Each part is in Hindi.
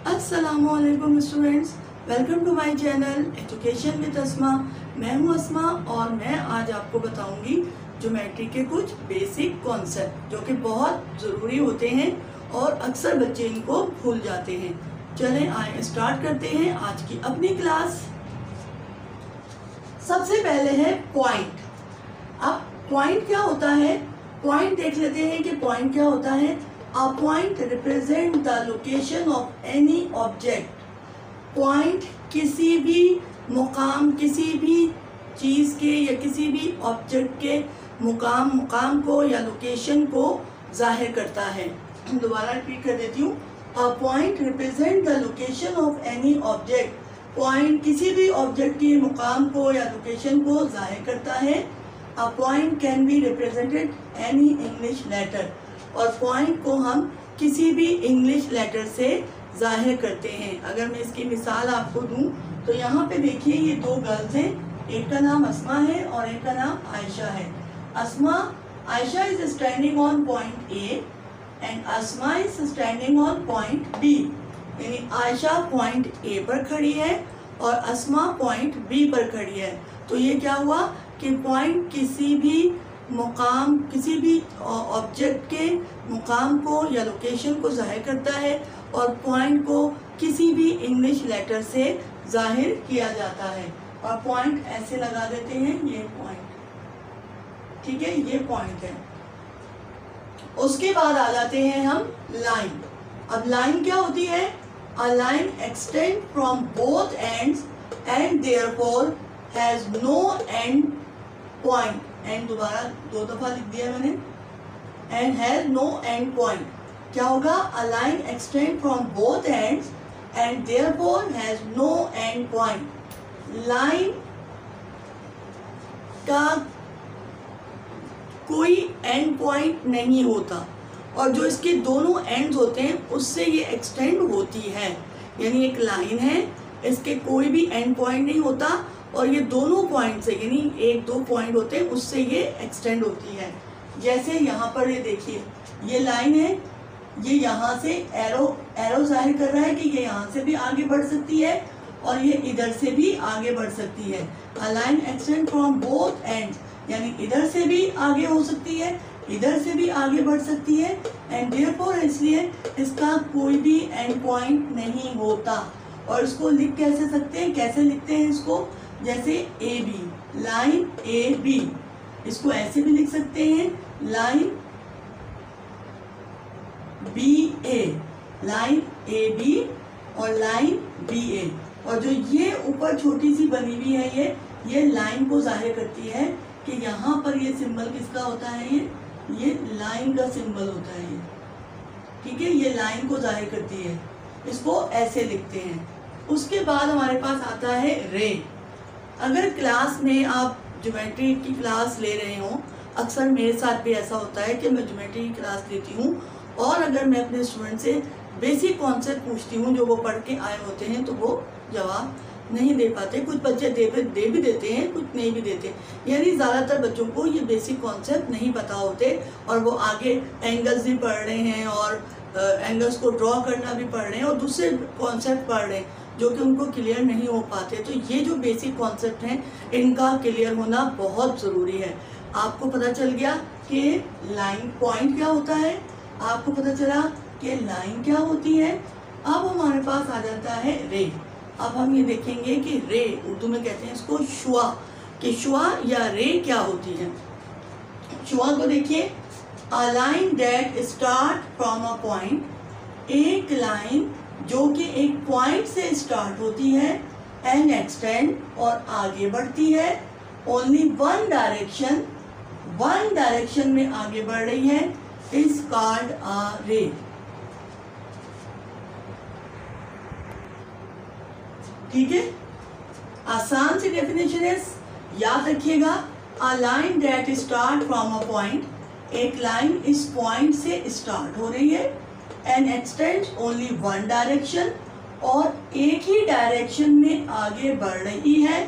अस्सलामुअलैकुम students, welcome to my channel education with Asma. मैं हूं अस्मा और मैं आज आपको बताऊंगी ज्योमेट्री के कुछ बेसिक कॉन्सेप्ट जो कि बहुत ज़रूरी होते हैं और अक्सर बच्चे इनको भूल जाते हैं। चलें आए स्टार्ट करते हैं आज की अपनी क्लास। सबसे पहले है पॉइंट। अब पॉइंट क्या होता है, पॉइंट देख लेते हैं कि पॉइंट क्या होता है। A point represent the location of any object. Point किसी भी मुकाम, किसी भी चीज़ के या किसी भी ऑब्जेक्ट के मुकाम को या लोकेशन को जाहिर करता है। दोबारा रिपीट कर देती हूँ। A point represent the location of any object. Point किसी भी ऑब्जेक्ट के मुकाम को या लोकेशन को जाहिर करता है। A point can be represented any English letter. और पॉइंट को हम किसी भी इंग्लिश लेटर से जाहिर करते हैं। अगर मैं इसकी मिसाल आपको दूं तो यहाँ पे देखिए, ये दो गर्ल्स हैं, एक का नाम अस्मा है और एक का नाम आयशा है। Ayesha is standing on point A and Asma is standing on point B. यानी आयशा पॉइंट ए पर खड़ी है और अस्मा पॉइंट बी पर खड़ी है। तो ये क्या हुआ कि पॉइंट किसी भी मुकाम, किसी भी ऑब्जेक्ट के मुकाम को या लोकेशन को जाहिर करता है और पॉइंट को किसी भी इंग्लिश लेटर से जाहिर किया जाता है। और पॉइंट ऐसे लगा देते हैं, ये पॉइंट, ठीक है, ये पॉइंट है। उसके बाद आ जाते हैं हम लाइन। अब लाइन क्या होती है? A line extend from both ends and therefore has no end point. And दोबारा दो दफा लिख दिया मैंने। And has no end point. क्या होगा? A line extend from both ends and therefore has no end point. Line का कोई एंड पॉइंट नहीं होता और जो इसके दोनों एंड्स होते हैं उससे ये एक्सटेंड होती है। यानी एक लाइन है, इसके कोई भी एंड पॉइंट नहीं होता और ये दोनों पॉइंट से, यानी एक दो पॉइंट होते हैं, उससे ये एक्सटेंड होती है। जैसे यहाँ पर ये देखिए, ये लाइन है, ये यहाँ से एरो जाहिर कर रहा है कि ये यहाँ से भी आगे बढ़ सकती है और ये इधर से भी आगे बढ़ सकती है। A line extend from both ends, यानी इधर से भी आगे हो सकती है, इधर से भी आगे बढ़ सकती है। एंड देयरफॉर, इसलिए इसका कोई भी एंड पॉइंट नहीं होता। और इसको लिख कैसे सकते हैं, कैसे लिखते हैं इसको? जैसे A B, line A B, इसको ऐसे भी लिख सकते हैं, line B A, line A B और लाइन बी ए। और जो ये ऊपर छोटी सी बनी हुई है, ये लाइन को जाहिर करती है कि यहाँ पर ये सिंबल किसका होता है, ये लाइन का सिंबल होता है ये, ठीक है, ये लाइन को जाहिर करती है। इसको ऐसे लिखते हैं। उसके बाद हमारे पास आता है रे। अगर क्लास में आप ज्योमेट्री की क्लास ले रहे हो, अक्सर मेरे साथ भी ऐसा होता है कि मैं ज्योमेट्री की क्लास लेती हूँ और अगर मैं अपने स्टूडेंट से बेसिक कॉन्सेप्ट पूछती हूँ जो वो पढ़ के आए होते हैं तो वो जवाब नहीं दे पाते। कुछ बच्चे दे भी देते हैं, कुछ नहीं भी देते। यानी ज़्यादातर बच्चों को ये बेसिक कॉन्सेप्ट नहीं पता होते और वो आगे एंगल्स भी पढ़ रहे हैं और एंगल्स को ड्रॉ करना भी पढ़ रहे हैं और दूसरे कॉन्सेप्ट पढ़ रहे हैं जो कि उनको क्लियर नहीं हो पाते। तो ये जो बेसिक कॉन्सेप्ट हैं, इनका क्लियर होना बहुत ज़रूरी है। आपको पता चल गया कि लाइन पॉइंट क्या होता है, आपको पता चला कि लाइन क्या होती है। अब हमारे पास आ जाता है रे। अब हम ये देखेंगे कि रे, उर्दू में कहते हैं इसको शुआ, कि शुआ या रे क्या होती है। शुआ को देखिए, अ line that start from a point, एक लाइन जो कि एक पॉइंट से स्टार्ट होती है एंड एक्सटेंड और आगे बढ़ती है, ओनली वन डायरेक्शन में आगे बढ़ रही है, इज कॉल्ड अ रे। ठीक है, आसान सी डेफिनेशन है, याद रखिएगा। अ line that start from a point, एक लाइन इस पॉइंट से स्टार्ट हो रही है and extend only one direction और एक ही डायरेक्शन में आगे बढ़ रही है,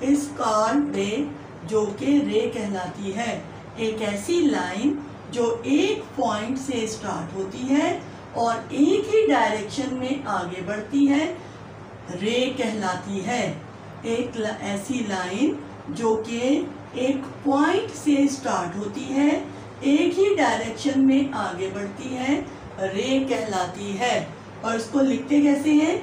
इस कॉल्ड रे, जो कि रे कहलाती है। एक ऐसी लाइन जो एक पॉइंट से स्टार्ट होती है और एक ही डायरेक्शन में आगे बढ़ती है, रे कहलाती है। एक ऐसी लाइन जो कि एक पॉइंट से स्टार्ट होती है, एक ही डायरेक्शन में आगे बढ़ती है, रे कहलाती है। और इसको लिखते कैसे हैं?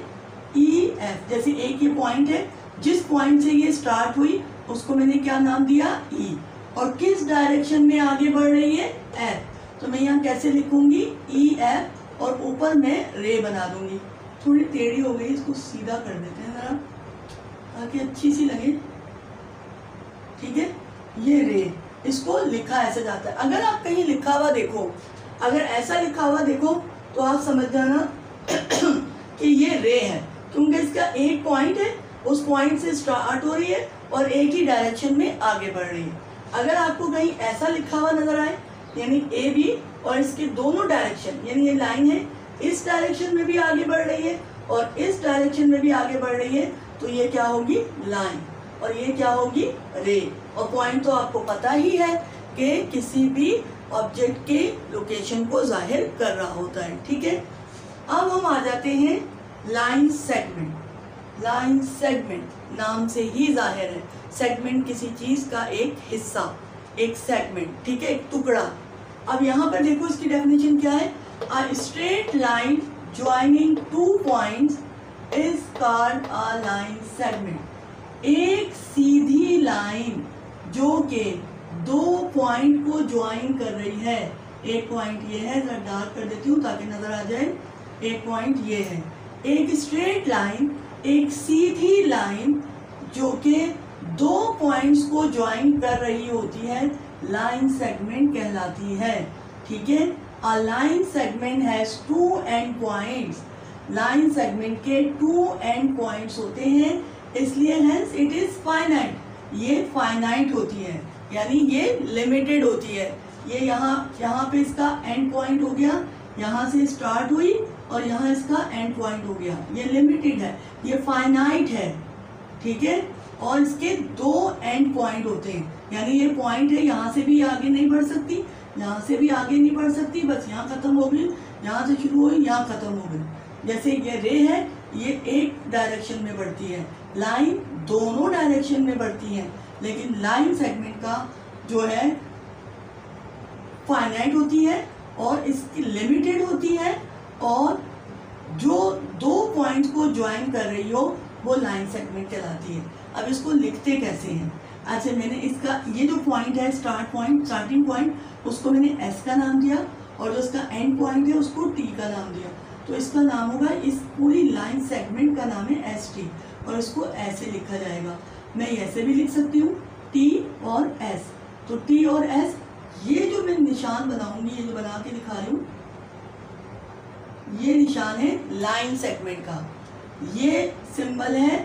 E F. जैसे एक ही पॉइंट है, जिस पॉइंट से ये स्टार्ट हुई उसको मैंने क्या नाम दिया? ई। और किस डायरेक्शन में आगे बढ़ रही है? एफ। तो मैं यहाँ कैसे लिखूंगी? ई एफ, और ऊपर मैं रे बना दूंगी। थोड़ी टेढ़ी हो गई, इसको सीधा कर देते हैं जरा ताकि अच्छी सी लगे। ठीक है, ये रे, इसको लिखा ऐसे जाता है। अगर आप कहीं लिखा हुआ देखो, अगर ऐसा लिखा हुआ देखो तो आप समझ जाना कि ये रे है, क्योंकि इसका एक पॉइंट है, उस पॉइंट से स्टार्ट हो रही है और एक ही डायरेक्शन में आगे बढ़ रही है। अगर आपको कहीं ऐसा लिखा हुआ नजर आए, यानी ए बी, और इसके दोनों डायरेक्शन, यानी ये लाइन है, इस डायरेक्शन में भी आगे बढ़ रही है और इस डायरेक्शन में भी आगे बढ़ रही है, तो ये क्या होगी? लाइन। और ये क्या होगी? रे। और पॉइंट तो आपको पता ही है कि किसी भी ऑब्जेक्ट के लोकेशन को जाहिर कर रहा होता है। ठीक है, अब हम आ जाते हैं लाइन सेगमेंट। लाइन सेगमेंट नाम से ही जाहिर है, सेगमेंट किसी चीज का एक हिस्सा, एक सेगमेंट। ठीक है, एक टुकड़ा। अब यहाँ पर देखो इसकी डेफिनेशन क्या है? A straight line joining two points is called a line segment. एक सीधी लाइन जो कि दो पॉइंट को ज्वाइन कर रही है। एक पॉइंट ये है, जरा डार्क कर देती हूँ ताकि नजर आ जाए। एक पॉइंट ये है, एक स्ट्रेट लाइन, एक सीधी लाइन जो कि दो पॉइंट्स को ज्वाइन कर रही होती है, लाइन सेगमेंट कहलाती है। ठीक है, a line segment has two end points. Line segment के टू एंड पॉइंट्स होते हैं, इसलिए हेंस इट इज फाइनाइट। ये फाइनाइट होती है, यानी ये लिमिटेड होती है। ये यहाँ पे इसका एंड पॉइंट हो गया, यहाँ से स्टार्ट हुई और यहाँ इसका एंड पॉइंट हो गया। ये लिमिटेड है, ये फाइनाइट है। ठीक है, और इसके दो एंड पॉइंट होते हैं, यानी ये पॉइंट है, यहाँ से भी आगे नहीं बढ़ सकती, यहाँ से भी आगे नहीं बढ़ सकती, बस यहाँ खत्म हो गई, यहाँ से शुरू हुई, यहाँ खत्म हो गई। जैसे ये रे है, ये एक डायरेक्शन में बढ़ती है, लाइन दोनों डायरेक्शन में बढ़ती है, लेकिन लाइन सेगमेंट का जो है फाइनाइट होती है और इसकी लिमिटेड होती है, और जो दो पॉइंट्स को ज्वाइन कर रही हो वो लाइन सेगमेंट कहलाती है। अब इसको लिखते कैसे हैं? अच्छा, मैंने इसका ये जो पॉइंट है, स्टार्ट पॉइंट, स्टार्टिंग पॉइंट, उसको मैंने एस का नाम दिया, और जो इसका एंड पॉइंट है उसको टी का नाम दिया। तो इसका नाम होगा, इस पूरी लाइन सेगमेंट का नाम है एस टी, और इसको ऐसे लिखा जाएगा। मैं ऐसे भी लिख सकती हूँ, टी और एस। तो टी और एस, ये जो मैं निशान बनाऊंगी, ये जो बना के दिखा रही हूँ, ये निशान है लाइन सेगमेंट का, ये सिंबल है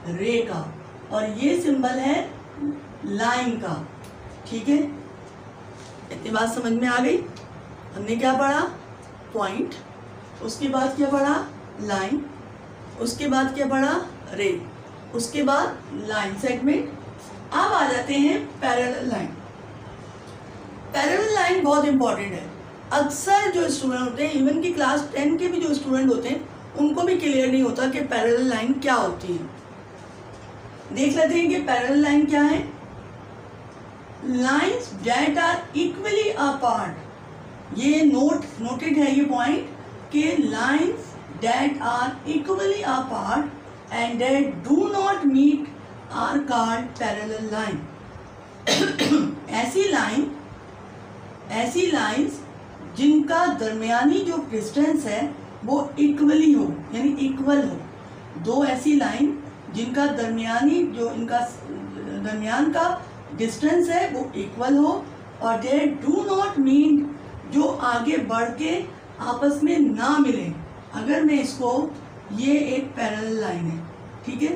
रे का, और ये सिंबल है लाइन का। ठीक है, इतनी बात समझ में आ गई? हमने क्या पढ़ा? पॉइंट, उसके बाद क्या पढ़ा? लाइन, उसके बाद क्या पढ़ा? रे, उसके बाद लाइन सेगमेंट। अब आ जाते हैं पैरेलल लाइन। पैरेलल लाइन बहुत इंपॉर्टेंट है। अक्सर जो स्टूडेंट होते हैं, इवन की क्लास 10 के भी जो स्टूडेंट होते हैं, उनको भी क्लियर नहीं होता कि पैरेलल लाइन क्या होती है। देख लेते हैं कि पैरेलल लाइन क्या है। Lines that are equally apart, ये नोटेड है ये पॉइंट कि lines that are equally apart and that do not meet are called parallel line. ऐसी लाइन्स जिनका दरमियानी जो डिस्टेंस है वो इक्वली हो, यानी इक्वल हो। दो ऐसी लाइन जिनका दरमियानी जो इनका दरमियान का डिस्टेंस है वो इक्वल हो, और दे डू नॉट मीट, जो आगे बढ़ के आपस में ना मिले। अगर मैं इसको, ये एक पैरेलल लाइन है, ठीक है,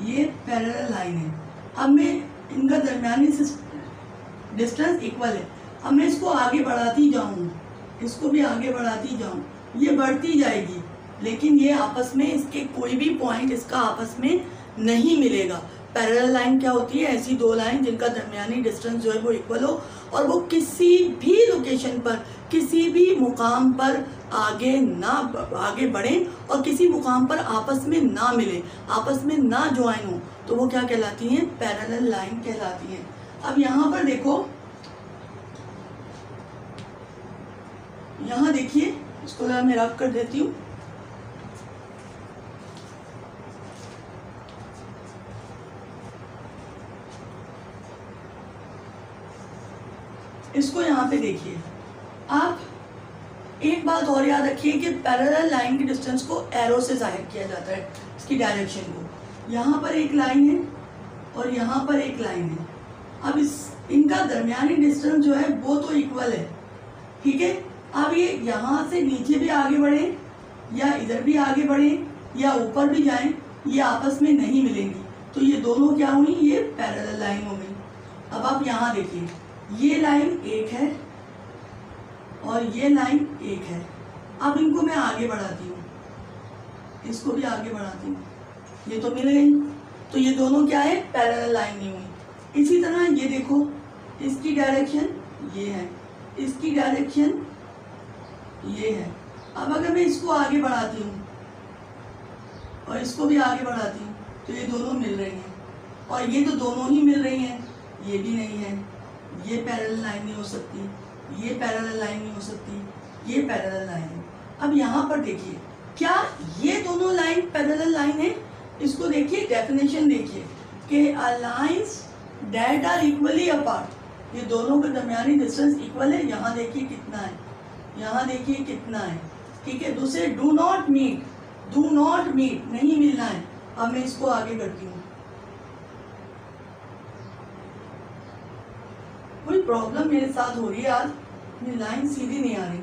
ये पैरेलल लाइन है। अब मैं इनका दरमियानी डिस्टेंस इक्वल है, अब मैं इसको आगे बढ़ाती जाऊँ, इसको भी आगे बढ़ाती जाऊँ, ये बढ़ती जाएगी, लेकिन ये आपस में, इसके कोई भी पॉइंट इसका आपस में नहीं मिलेगा। पैरेलल लाइन क्या होती है? ऐसी दो लाइन जिनका दरमियानी डिस्टेंस जो है वो इक्वल हो, और वो किसी भी लोकेशन पर, किसी भी मुकाम पर आगे बढ़ें और किसी मुकाम पर आपस में ना मिले, आपस में ना ज्वाइन हो, तो वो क्या कहलाती हैं? पैरेलल लाइन कहलाती हैं। अब यहाँ पर देखो, यहाँ देखिए, इसको जरा मैं रब कर देती हूँ। इसको यहाँ पे देखिए। आप एक बात और याद रखिए कि पैरेलल लाइन की डिस्टेंस को एरो से जाहिर किया जाता है, इसकी डायरेक्शन को। यहाँ पर एक लाइन है और यहाँ पर एक लाइन है। अब इनका दरमियानी डिस्टेंस जो है वो तो इक्वल है, ठीक है। अब ये यहाँ से नीचे भी आगे बढ़े या इधर भी आगे बढ़े या ऊपर भी जाएं, ये आपस में नहीं मिलेंगी, तो ये दोनों क्या हुई? ये पैरेलल लाइन हो गई। अब आप यहाँ देखिए, ये लाइन एक है और ये लाइन एक है। अब इनको मैं आगे बढ़ाती हूँ, इसको भी आगे बढ़ाती हूँ, ये तो मिल गई, तो ये दोनों क्या है? पैरेलल लाइन नहीं हुई। इसी तरह ये देखो, इसकी डायरेक्शन ये है, इसकी डायरेक्शन ये है। अब अगर मैं इसको आगे बढ़ाती हूँ और इसको भी आगे बढ़ाती हूँ, तो ये दोनों मिल रही हैं, और ये तो दोनों ही मिल रही हैं, ये भी नहीं है। ये पैरेलल लाइन नहीं हो सकती, ये पैरेलल लाइन नहीं हो सकती, ये पैरेलल लाइन है। अब यहाँ पर देखिए, क्या ये दोनों लाइन पैरेलल लाइन है? इसको देखिए, डेफिनेशन देखिए कि a lines that are equally apart, ये दोनों के दरमियानी डिस्टेंस इक्वल है। यहाँ देखिए कितना है, यहाँ देखिए कितना है, ठीक है। दूसरे do not meet, do not meet, नहीं मिलना है। अब मैं इसको आगे करती हूँ, कोई प्रॉब्लम मेरे साथ हो रही है आज, मेरी लाइन सीधी नहीं आ रही,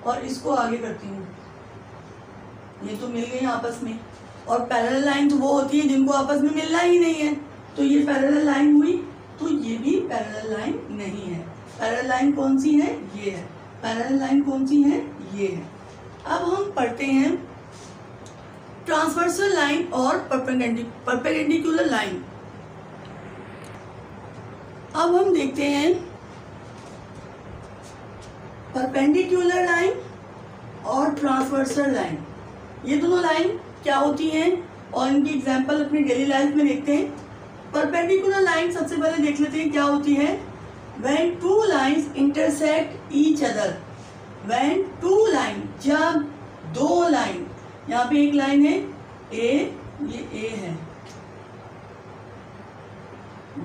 और इसको आगे करती हूँ, ये तो मिल गई आपस में। और पैरेलल लाइन तो वो होती है जिनको आपस में मिलना ही नहीं है, तो ये पैरेलल लाइन हुई, तो ये भी पैरेलल लाइन नहीं है। पैरेलल लाइन कौन सी है? ये है। पैरेलल लाइन कौन सी है? ये है। अब हम पढ़ते हैं ट्रांसवर्सल लाइन और परपेंडिकुलर लाइन। अब हम देखते हैं परपेंडिकुलर लाइन और ट्रांसवर्सल लाइन, ये दोनों लाइन क्या होती हैं और इनकी एग्जांपल अपनी डेली लाइफ में देखते हैं। परपेंडिकुलर लाइन सबसे पहले देख लेते हैं क्या होती है। When two lines intersect each other, when two line, जब दो लाइन, यहाँ पे एक लाइन है A, ये A है,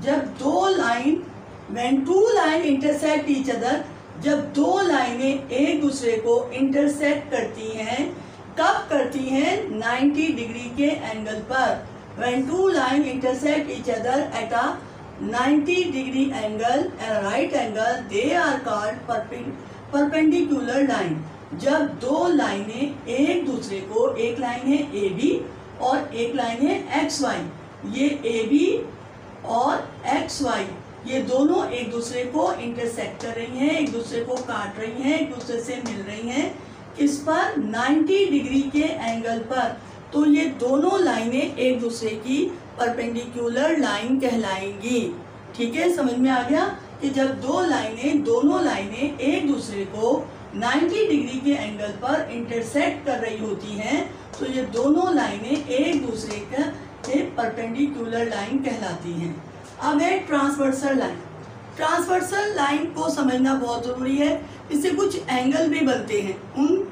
जब दो line, when two line intersect each other, जब दो लाइनें एक दूसरे को इंटरसेक्ट करती हैं, कब करती हैं? 90 डिग्री के एंगल पर। When two line intersect each other at a 90 degree angle and right angle, they are called perpendicular line। जब दो लाइनें एक दूसरे को, एक लाइन है AB और एक लाइन है XY, ये AB और XY ये दोनों एक दूसरे को इंटरसेक्ट कर रही हैं, एक दूसरे को काट रही हैं, एक दूसरे से मिल रही हैं, किस पर? 90 डिग्री के एंगल पर। तो ये दोनों लाइनें एक दूसरे की परपेंडिकुलर लाइन कहलाएंगी। ठीक है, समझ में आ गया कि जब दोनों लाइनें एक दूसरे को 90 डिग्री के एंगल पर इंटरसेक्ट कर रही होती हैं, तो ये दोनों लाइनें एक दूसरे के परपेंडिकुलर लाइन कहलाती हैं। अब है ट्रांसवर्सल लाइन। ट्रांसवर्सल लाइन को समझना बहुत ज़रूरी है, इससे कुछ एंगल भी बनते हैं। उन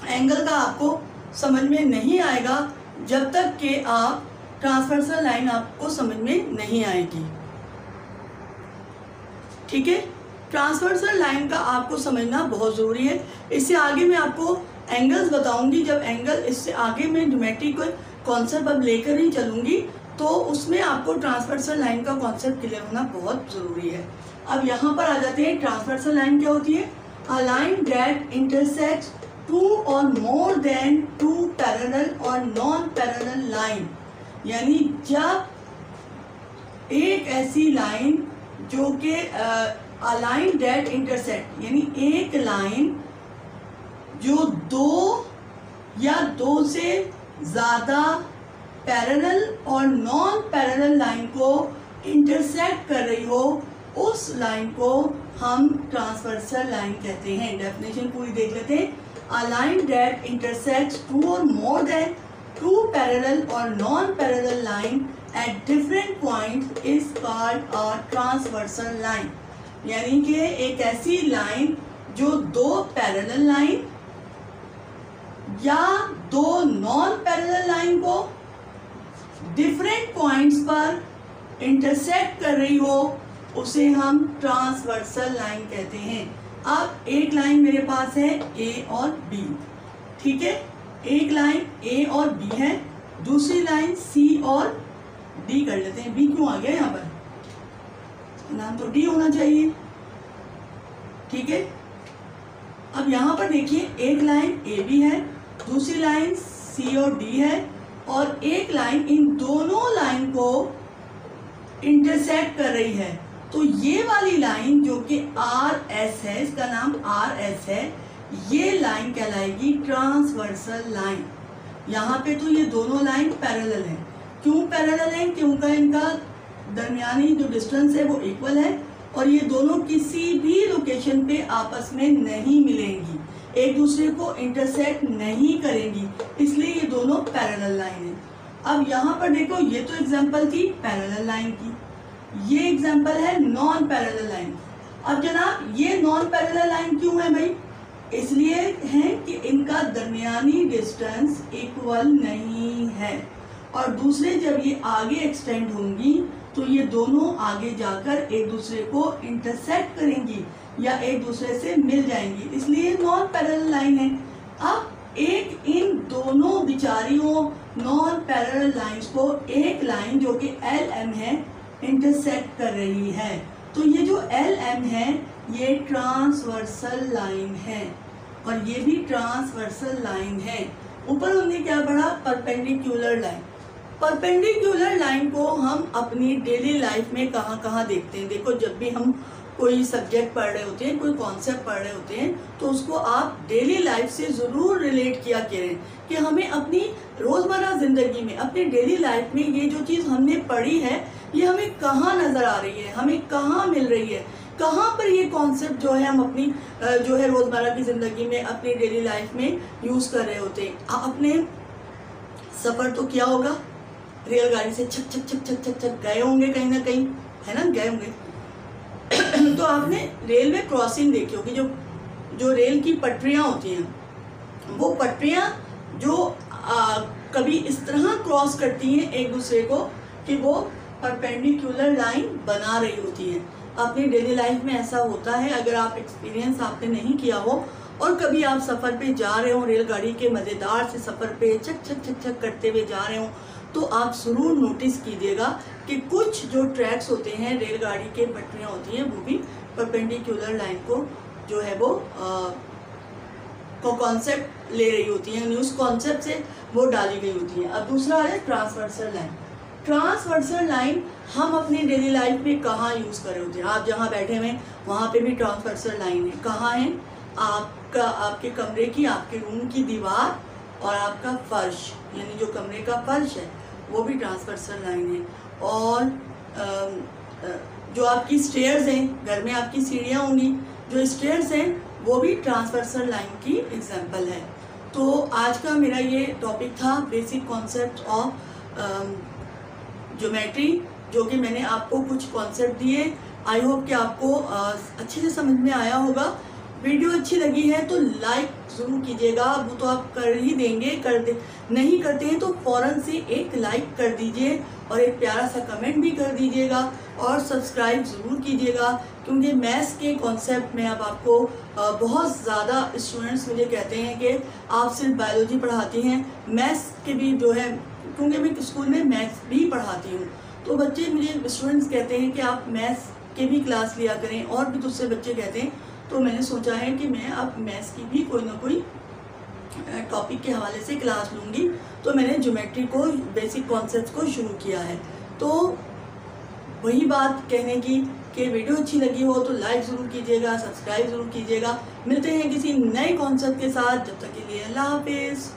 एंगल का आपको समझ में नहीं आएगा जब तक कि आप ट्रांसवर्सल लाइन आपको समझ में नहीं आएगी। ठीक है, ट्रांसवर्सल लाइन का आपको समझना बहुत ज़रूरी है। इससे आगे मैं आपको एंगल्स बताऊंगी। जब एंगल, इससे आगे मैं ज्योमेट्री को कॉन्सेप्ट अब लेकर ही चलूंगी, तो उसमें आपको ट्रांसवर्सल लाइन का कॉन्सेप्ट क्लियर होना बहुत ज़रूरी है। अब यहाँ पर आ जाते हैं, ट्रांसवर्सल लाइन क्या होती है? A line that intersects two or more than two parallel or non parallel line, यानी जब एक ऐसी लाइन जो कि अ लाइन दैट इंटरसेक्ट, यानी एक लाइन जो दो या दो से ज़्यादा parallel or non parallel line को इंटरसेक्ट कर रही हो, उस लाइन को हम ट्रांसवर्सल लाइन कहते हैं। डेफिनेशन पूरी देख लेते हैं। A line that intersects two or more than two parallel or non parallel line at different points is called a transversal line. यानी कि एक ऐसी लाइन जो दो पैरेलल लाइन या दो नॉन पैरेलल लाइन को डिफरेंट पॉइंट्स पर इंटरसेक्ट कर रही हो, उसे हम ट्रांसवर्सल लाइन कहते हैं। अब एक लाइन मेरे पास है ए और बी, ठीक है, एक लाइन ए और बी है, दूसरी लाइन सी और डी कर लेते हैं। बी क्यों आ गया यहाँ पर, नाम तो डी होना चाहिए, ठीक है। अब यहाँ पर देखिए एक लाइन ए बी है, दूसरी लाइन सी और डी है, और एक लाइन इन दोनों लाइन को इंटरसेक्ट कर रही है। तो ये वाली लाइन जो कि आर एस है, इसका नाम आर एस है, ये लाइन कहलाएगी ट्रांसवर्सल लाइन। यहाँ पे तो ये दोनों लाइन पैरेलल हैं। क्यों पैरेलल हैं? क्योंकि इनका दरमियानी जो डिस्टेंस है वो इक्वल है और ये दोनों किसी भी लोकेशन पे आपस में नहीं मिलेंगी, एक दूसरे को इंटरसेक्ट नहीं करेंगी, इसलिए ये दोनों पैरेलल लाइन है। अब यहाँ पर देखो, ये तो एग्जांपल थी पैरेलल लाइन की, ये एग्जांपल है नॉन पैरेलल लाइन। अब जनाब ये नॉन पैरेलल लाइन क्यों है भाई? इसलिए है कि इनका दरमियानी डिस्टेंस इक्वल नहीं है, और दूसरे जब ये आगे एक्सटेंड होंगी तो ये दोनों आगे जाकर एक दूसरे को इंटरसेक्ट करेंगी या एक दूसरे से मिल जाएंगी, इसलिए नॉन पैरेलल लाइन है। अब एक इन दोनों बिचारियों नॉन पैरेलल लाइंस को एक लाइन जो कि एल एम है इंटरसेक्ट कर रही है। तो ये जो एल एम है ये ट्रांसवर्सल लाइन है, और ये भी ट्रांसवर्सल लाइन है। ऊपर हमने क्या पढ़ा? Perpendicular line. परपेंडिकुलर लाइन को हम अपनी डेली लाइफ में कहाँ कहाँ देखते हैं? देखो, जब भी हम कोई सब्जेक्ट पढ़ रहे होते हैं, कोई कॉन्सेप्ट पढ़ रहे होते हैं, तो उसको आप डेली लाइफ से ज़रूर रिलेट किया करें कि हमें अपनी रोज़मर्रा ज़िंदगी में, अपनी डेली लाइफ में ये जो चीज़ हमने पढ़ी है ये हमें कहाँ नज़र आ रही है, हमें कहाँ मिल रही है, कहाँ पर ये कॉन्सेप्ट जो है हम अपनी जो है रोज़मर्रा की ज़िंदगी में, अपनी डेली लाइफ में यूज़ कर रहे होते हैं। आपने सफ़र तो किया होगा, रेलगाड़ी से छक छक छक छक छक छक गए होंगे कहीं ना कहीं, है ना, गए होंगे। तो आपने रेलवे क्रॉसिंग देखी होगी, जो रेल की पटरियाँ होती हैं, वो पटरियाँ जो कभी इस तरह क्रॉस करती हैं एक दूसरे को कि वो परपेंडिकुलर लाइन बना रही होती हैं। अपनी डेली लाइफ में ऐसा होता है, अगर आप एक्सपीरियंस आपने नहीं किया हो और कभी आप सफ़र पे जा रहे हो, रेलगाड़ी के मज़ेदार से सफ़र पे चक चक चक चक करते हुए जा रहे हो, तो आप ज़रूर नोटिस कीजिएगा कि कुछ जो ट्रैक्स होते हैं, रेलगाड़ी के पटरियाँ होती हैं, वो भी परपेंडिकुलर लाइन को जो है वो कॉन्सेप्ट ले रही होती हैं, उस कॉन्सेप्ट से वो डाली गई होती है। अब दूसरा है ट्रांसवर्सल लाइन। ट्रांसवर्सल लाइन हम अपनी डेली लाइफ में कहाँ यूज़ कर रहे होते हैं? आप जहाँ बैठे हुए हैं वहाँ पे भी ट्रांसवर्सल लाइन है। कहाँ है? आपके कमरे की, आपके रूम की दीवार और आपका फर्श, यानी जो कमरे का फर्श है वो भी ट्रांसवर्सल लाइन है। और जो आपकी स्टेयर्स हैं, घर में आपकी सीढ़ियाँ होंगी, जो स्टेयर्स हैं वो भी ट्रांसवर्सल लाइन की एग्जांपल है। तो आज का मेरा ये टॉपिक था बेसिक कॉन्सेप्ट ऑफ ज्योमेट्री, जो कि मैंने आपको कुछ कॉन्सेप्ट दिए। आई होप कि आपको अच्छे से समझ में आया होगा। वीडियो अच्छी लगी है तो लाइक ज़रूर कीजिएगा, वो तो आप कर ही देंगे, नहीं करते हैं तो फ़ौरन से एक लाइक कर दीजिए और एक प्यारा सा कमेंट भी कर दीजिएगा, और सब्सक्राइब ज़रूर कीजिएगा, क्योंकि मैथ्स के कॉन्सेप्ट में अब आपको बहुत ज़्यादा स्टूडेंट्स मुझे कहते हैं कि आप सिर्फ बायोलॉजी पढ़ाती हैं, मैथ्स के भी जो है, क्योंकि मैं स्कूल में मैथ्स भी पढ़ाती हूँ, तो बच्चे मुझे स्टूडेंट्स कहते हैं कि आप मैथ्स के भी क्लास लिया करें, और भी दूसरे बच्चे कहते हैं। तो मैंने सोचा है कि मैं अब मैथ्स की भी कोई ना कोई टॉपिक के हवाले से क्लास लूँगी, तो मैंने ज्योमेट्री को, बेसिक कॉन्सेप्ट्स को शुरू किया है। तो वही बात कहने की कि वीडियो अच्छी लगी हो तो लाइक ज़रूर कीजिएगा, सब्सक्राइब ज़रूर कीजिएगा। मिलते हैं किसी नए कॉन्सेप्ट के साथ, जब तक के लिए अल्लाह हाफिज़।